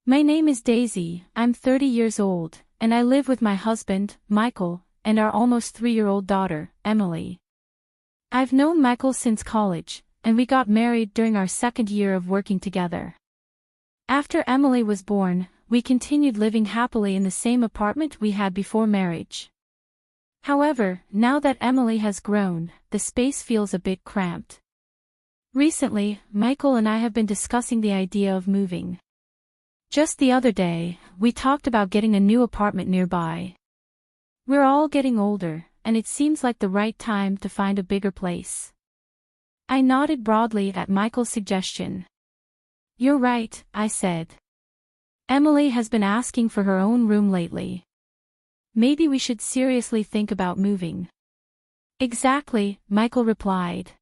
My name is Daisy, I'm 30 years old, and I live with my husband, Michael, and our almost 3-year-old daughter, Emily. I've known Michael since college, and we got married during our second year of working together. After Emily was born, we continued living happily in the same apartment we had before marriage. However, now that Emily has grown, the space feels a bit cramped. Recently, Michael and I have been discussing the idea of moving. Just the other day, we talked about getting a new apartment nearby. We're all getting older, and it seems like the right time to find a bigger place. I nodded broadly at Michael's suggestion. You're right, I said. Emily has been asking for her own room lately. Maybe we should seriously think about moving. Exactly, Michael replied.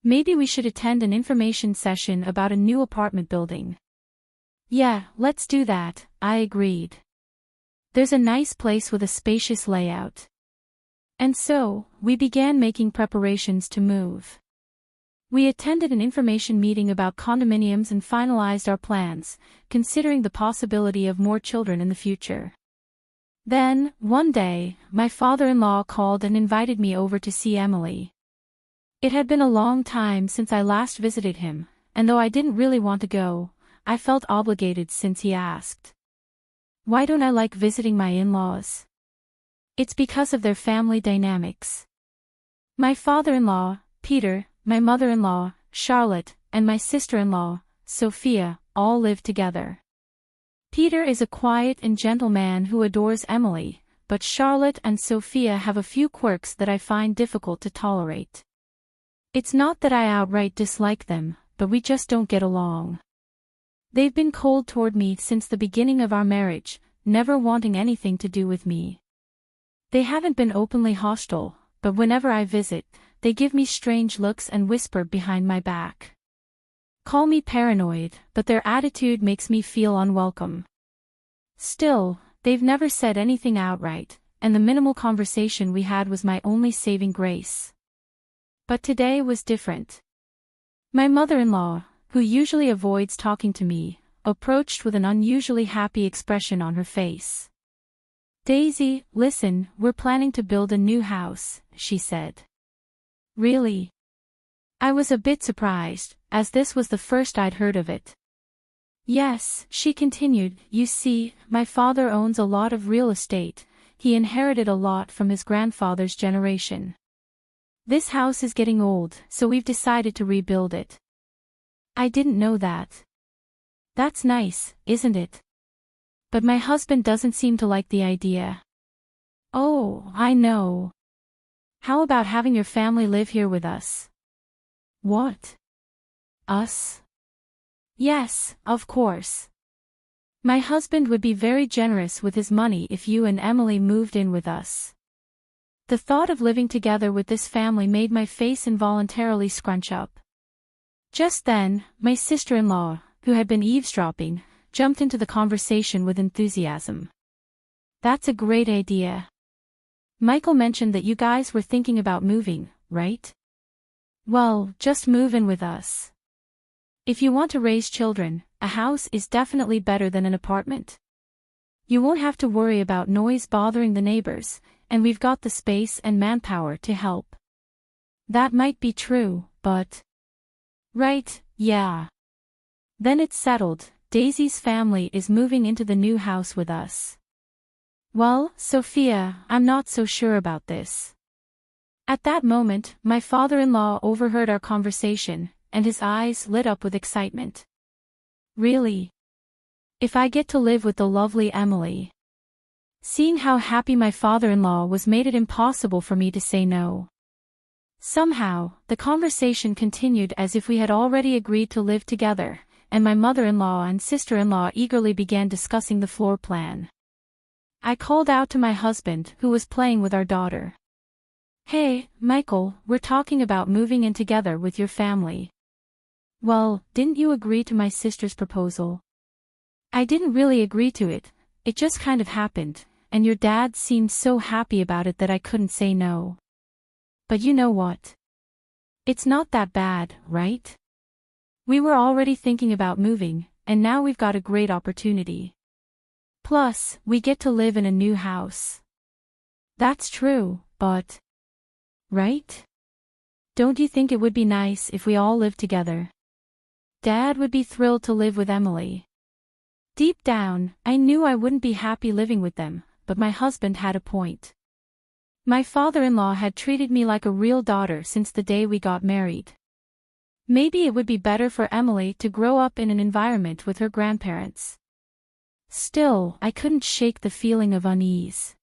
Maybe we should attend an information session about a new apartment building. Yeah, let's do that, I agreed. There's a nice place with a spacious layout. And so, we began making preparations to move. We attended an information meeting about condominiums and finalized our plans, considering the possibility of more children in the future. Then, one day, my father-in-law called and invited me over to see Emily. It had been a long time since I last visited him, and though I didn't really want to go, I felt obligated since he asked. Why don't I like visiting my in-laws? It's because of their family dynamics. My father-in-law, Peter, my mother-in-law, Charlotte, and my sister-in-law, Sophia, all live together. Peter is a quiet and gentle man who adores Emily, but Charlotte and Sophia have a few quirks that I find difficult to tolerate. It's not that I outright dislike them, but we just don't get along. They've been cold toward me since the beginning of our marriage, never wanting anything to do with me. They haven't been openly hostile, but whenever I visit, they give me strange looks and whisper behind my back. Call me paranoid, but their attitude makes me feel unwelcome. Still, they've never said anything outright, and the minimal conversation we had was my only saving grace. But today was different. My mother-in-law, who usually avoids talking to me, approached with an unusually happy expression on her face. Daisy, listen, we're planning to build a new house, she said. Really? I was a bit surprised, as this was the first I'd heard of it. Yes, she continued, you see, my father owns a lot of real estate, he inherited a lot from his grandfather's generation. This house is getting old, so we've decided to rebuild it. I didn't know that. That's nice, isn't it? But my husband doesn't seem to like the idea. Oh, I know. How about having your family live here with us? What? Us? Yes, of course. My husband would be very generous with his money if you and Emily moved in with us. The thought of living together with this family made my face involuntarily scrunch up. Just then, my sister-in-law, who had been eavesdropping, jumped into the conversation with enthusiasm. That's a great idea. Michael mentioned that you guys were thinking about moving, right? Well, just move in with us. If you want to raise children, a house is definitely better than an apartment. You won't have to worry about noise bothering the neighbors, and we've got the space and manpower to help. That might be true, but... Right, yeah. Then it's settled, Daisy's family is moving into the new house with us. Well, Sophia, I'm not so sure about this. At that moment, my father-in-law overheard our conversation, and his eyes lit up with excitement. Really? If I get to live with the lovely Emily. Seeing how happy my father-in-law was made it impossible for me to say no. Somehow, the conversation continued as if we had already agreed to live together, and my mother-in-law and sister-in-law eagerly began discussing the floor plan. I called out to my husband, who was playing with our daughter. Hey, Michael, we're talking about moving in together with your family. Well, didn't you agree to my sister's proposal? I didn't really agree to it, it just kind of happened, and your dad seemed so happy about it that I couldn't say no. But you know what? It's not that bad, right? We were already thinking about moving, and now we've got a great opportunity. Plus, we get to live in a new house. That's true, but... Right? Don't you think it would be nice if we all lived together? Dad would be thrilled to live with Emily. Deep down, I knew I wouldn't be happy living with them, but my husband had a point. My father-in-law had treated me like a real daughter since the day we got married. Maybe it would be better for Emily to grow up in an environment with her grandparents. Still, I couldn't shake the feeling of unease.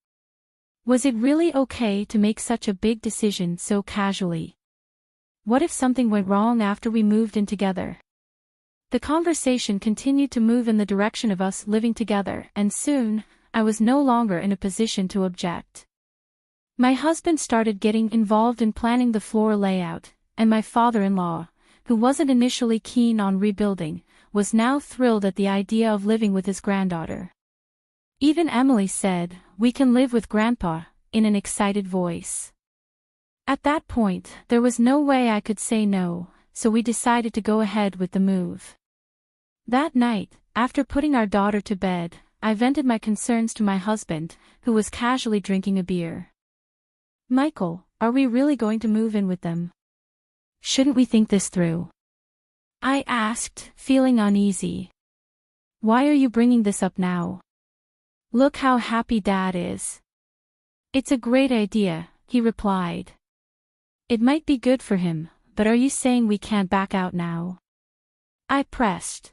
Was it really okay to make such a big decision so casually? What if something went wrong after we moved in together? The conversation continued to move in the direction of us living together, and soon, I was no longer in a position to object. My husband started getting involved in planning the floor layout, and my father-in-law, who wasn't initially keen on rebuilding, was now thrilled at the idea of living with his granddaughter. Even Emily said, "We can live with Grandpa," in an excited voice. At that point, there was no way I could say no, so we decided to go ahead with the move. That night, after putting our daughter to bed, I vented my concerns to my husband, who was casually drinking a beer. "Michael, are we really going to move in with them? Shouldn't we think this through?" I asked, feeling uneasy. "Why are you bringing this up now? Look how happy Dad is." "It's a great idea," he replied. "It might be good for him, but are you saying we can't back out now?" I pressed.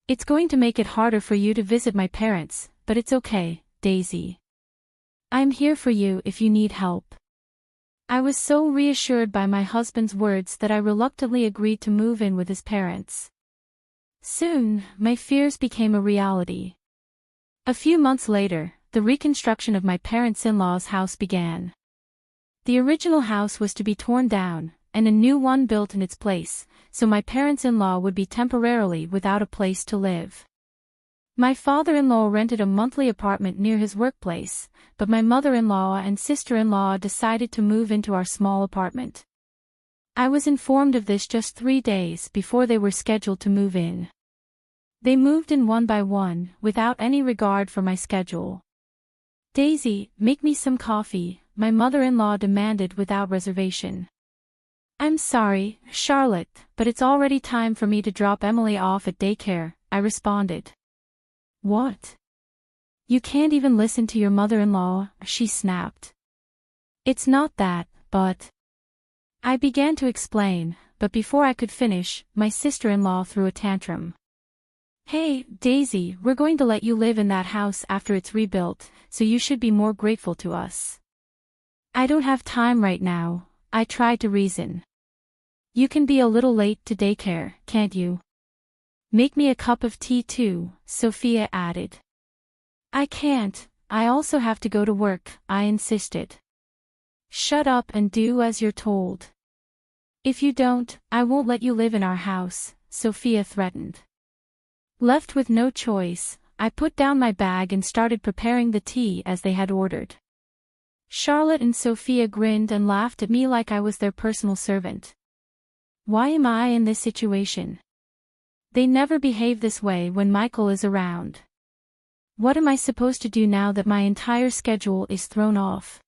"It's going to make it harder for you to visit my parents, but it's okay, Daisy. I'm here for you if you need help." I was so reassured by my husband's words that I reluctantly agreed to move in with his parents. Soon, my fears became a reality. A few months later, the reconstruction of my parents-in-law's house began. The original house was to be torn down, and a new one built in its place, so my parents-in-law would be temporarily without a place to live. My father-in-law rented a monthly apartment near his workplace, but my mother-in-law and sister-in-law decided to move into our small apartment. I was informed of this just 3 days before they were scheduled to move in. They moved in one by one, without any regard for my schedule. "Daisy, make me some coffee," my mother-in-law demanded without reservation. "I'm sorry, Charlotte, but it's already time for me to drop Emily off at daycare," I responded. "What? You can't even listen to your mother-in-law," she snapped. "It's not that, but..." I began to explain, but before I could finish, my sister-in-law threw a tantrum. "Hey, Daisy, we're going to let you live in that house after it's rebuilt, so you should be more grateful to us." "I don't have time right now," I tried to reason. "You can be a little late to daycare, can't you? Make me a cup of tea too," Sophia added. "I can't, I also have to go to work," I insisted. "Shut up and do as you're told. If you don't, I won't let you live in our house," Sophia threatened. Left with no choice, I put down my bag and started preparing the tea as they had ordered. Charlotte and Sophia grinned and laughed at me like I was their personal servant. Why am I in this situation? They never behave this way when Michael is around. What am I supposed to do now that my entire schedule is thrown off?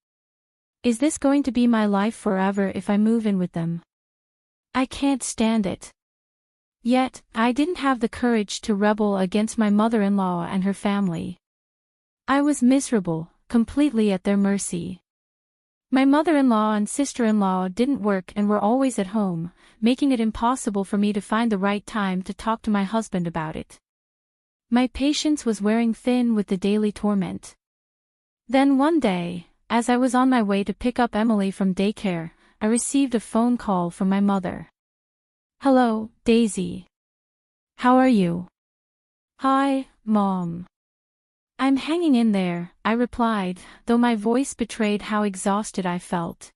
Is this going to be my life forever if I move in with them? I can't stand it. Yet, I didn't have the courage to rebel against my mother-in-law and her family. I was miserable, completely at their mercy. My mother-in-law and sister-in-law didn't work and were always at home, making it impossible for me to find the right time to talk to my husband about it. My patience was wearing thin with the daily torment. Then one day, as I was on my way to pick up Emily from daycare, I received a phone call from my mother. "Hello, Daisy. How are you?" "Hi, Mom. I'm hanging in there," I replied, though my voice betrayed how exhausted I felt.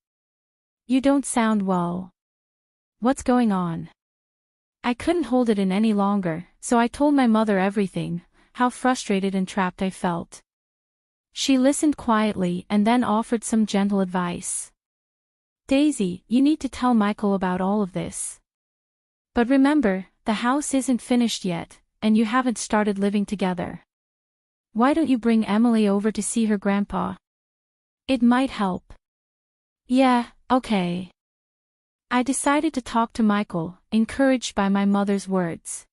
"You don't sound well. What's going on?" I couldn't hold it in any longer, so I told my mother everything, how frustrated and trapped I felt. She listened quietly and then offered some gentle advice. "Daisy, you need to tell Michael about all of this. But remember, the house isn't finished yet, and you haven't started living together. Why don't you bring Emily over to see her grandpa? It might help. Yeah, okay. I decided to talk to Michael, encouraged by my mother's words.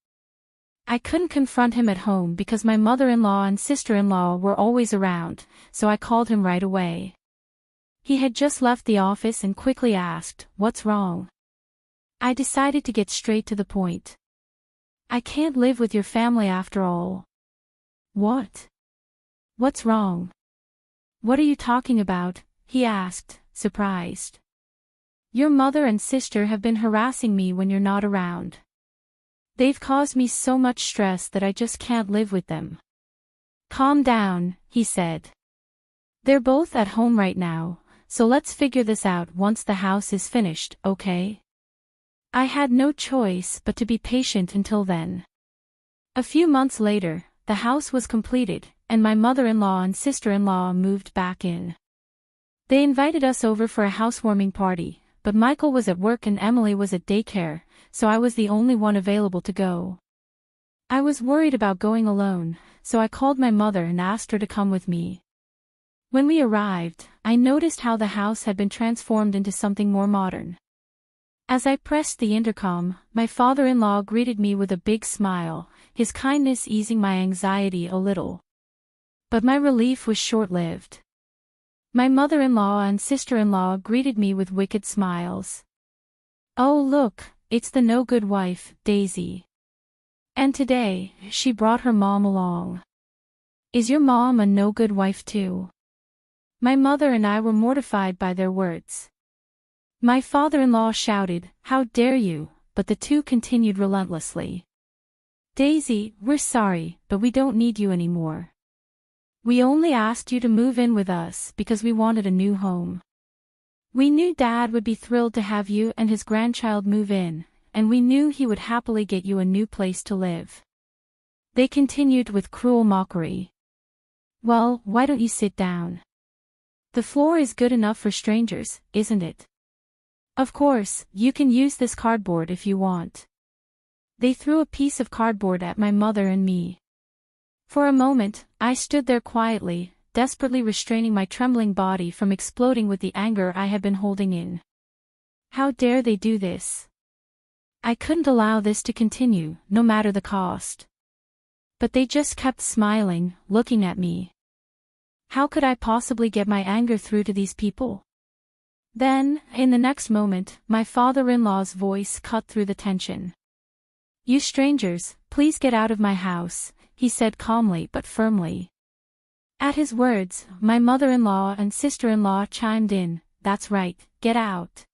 I couldn't confront him at home because my mother-in-law and sister-in-law were always around, so I called him right away. He had just left the office and quickly asked, "What's wrong?" I decided to get straight to the point. "I can't live with your family after all." "What? What's wrong? What are you talking about?" he asked, surprised. "Your mother and sister have been harassing me when you're not around. They've caused me so much stress that I just can't live with them." "Calm down," he said. "They're both at home right now, so let's figure this out once the house is finished, okay?" I had no choice but to be patient until then. A few months later, the house was completed, and my mother-in-law and sister-in-law moved back in. They invited us over for a housewarming party, but Michael was at work and Emily was at daycare, so I was the only one available to go. I was worried about going alone, so I called my mother and asked her to come with me. When we arrived, I noticed how the house had been transformed into something more modern. As I pressed the intercom, my father-in-law greeted me with a big smile, his kindness easing my anxiety a little. But my relief was short-lived. My mother-in-law and sister-in-law greeted me with wicked smiles. "Oh look, it's the no-good wife, Daisy. And today, she brought her mom along. Is your mom a no-good wife too?" My mother and I were mortified by their words. My father-in-law shouted, "How dare you," but the two continued relentlessly. "Daisy, we're sorry, but we don't need you anymore. We only asked you to move in with us because we wanted a new home. We knew Dad would be thrilled to have you and his grandchild move in, and we knew he would happily get you a new place to live." They continued with cruel mockery. "Well, why don't you sit down? The floor is good enough for strangers, isn't it? Of course, you can use this cardboard if you want." They threw a piece of cardboard at my mother and me. For a moment, I stood there quietly, desperately restraining my trembling body from exploding with the anger I had been holding in. How dare they do this? I couldn't allow this to continue, no matter the cost. But they just kept smiling, looking at me. How could I possibly get my anger through to these people? Then, in the next moment, my father-in-law's voice cut through the tension. "You strangers, please get out of my house," he said calmly but firmly. At his words, my mother-in-law and sister-in-law chimed in, "That's right, get out."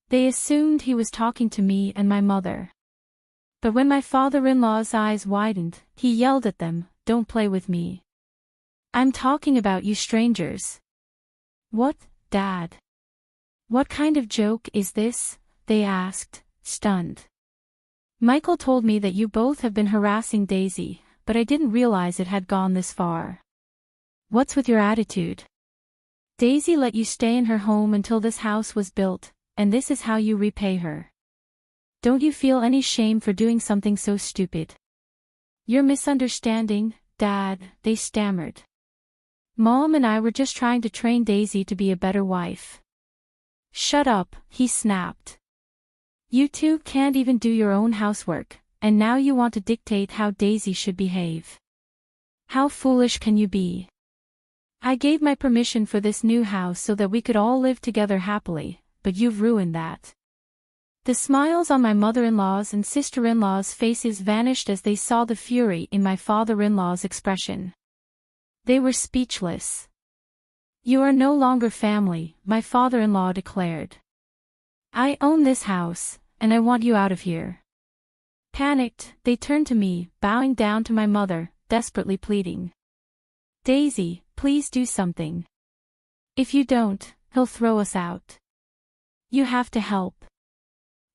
They assumed he was talking to me and my mother. But when my father-in-law's eyes widened, he yelled at them, "Don't play with me. I'm talking about you strangers." "What, Dad? What kind of joke is this?" they asked, stunned. "Michael told me that you both have been harassing Daisy, but I didn't realize it had gone this far. What's with your attitude? Daisy let you stay in her home until this house was built, and this is how you repay her. Don't you feel any shame for doing something so stupid?" "You're misunderstanding, Dad," they stammered. "Mom and I were just trying to train Daisy to be a better wife." "Shut up," he snapped. "You two can't even do your own housework, and now you want to dictate how Daisy should behave. How foolish can you be? I gave my permission for this new house so that we could all live together happily, but you've ruined that." The smiles on my mother-in-law's and sister-in-law's faces vanished as they saw the fury in my father-in-law's expression. They were speechless. "You are no longer family," my father-in-law declared. "I own this house, and I want you out of here." Panicked, they turned to me, bowing down to my mother, desperately pleading. "Daisy, please do something. If you don't, he'll throw us out. You have to help."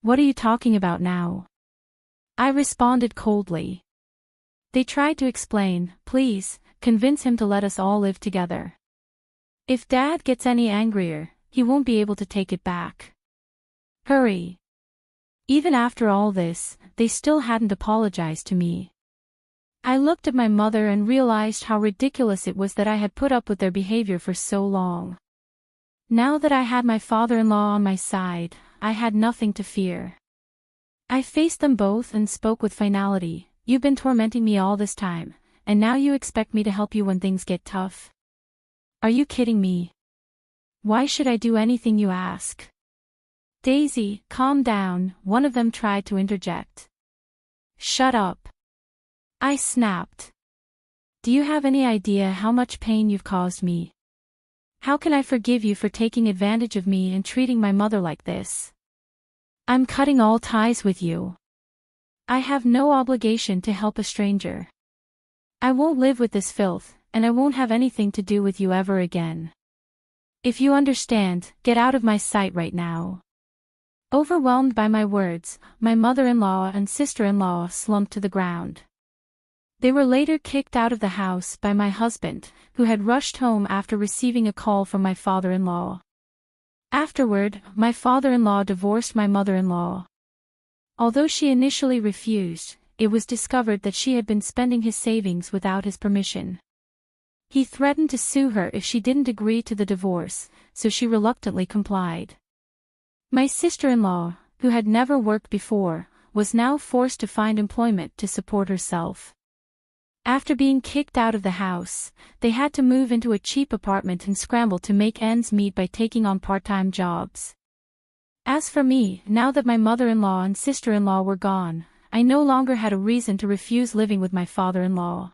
"What are you talking about now?" I responded coldly. They tried to explain, "Please, convince him to let us all live together. If Dad gets any angrier, he won't be able to take it back. Hurry." Even after all this, they still hadn't apologized to me. I looked at my mother and realized how ridiculous it was that I had put up with their behavior for so long. Now that I had my father-in-law on my side, I had nothing to fear. I faced them both and spoke with finality. You've been tormenting me all this time, and now you expect me to help you when things get tough? Are you kidding me? Why should I do anything you ask? Daisy, calm down, one of them tried to interject. Shut up. I snapped. Do you have any idea how much pain you've caused me? How can I forgive you for taking advantage of me and treating my mother like this? I'm cutting all ties with you. I have no obligation to help a stranger. I won't live with this filth, and I won't have anything to do with you ever again. If you understand, get out of my sight right now. Overwhelmed by my words, my mother-in-law and sister-in-law slumped to the ground. They were later kicked out of the house by my husband, who had rushed home after receiving a call from my father-in-law. Afterward, my father-in-law divorced my mother-in-law. Although she initially refused, it was discovered that she had been spending his savings without his permission. He threatened to sue her if she didn't agree to the divorce, so she reluctantly complied. My sister-in-law, who had never worked before, was now forced to find employment to support herself. After being kicked out of the house, they had to move into a cheap apartment and scramble to make ends meet by taking on part-time jobs. As for me, now that my mother-in-law and sister-in-law were gone, I no longer had a reason to refuse living with my father-in-law.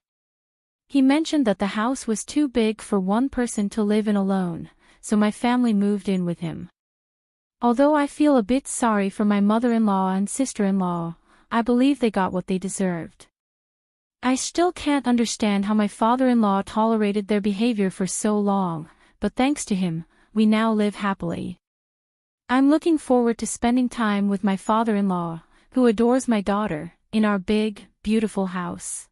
He mentioned that the house was too big for one person to live in alone, so my family moved in with him. Although I feel a bit sorry for my mother-in-law and sister-in-law, I believe they got what they deserved. I still can't understand how my father-in-law tolerated their behavior for so long, but thanks to him, we now live happily. I'm looking forward to spending time with my father-in-law, who adores my daughter, in our big, beautiful house.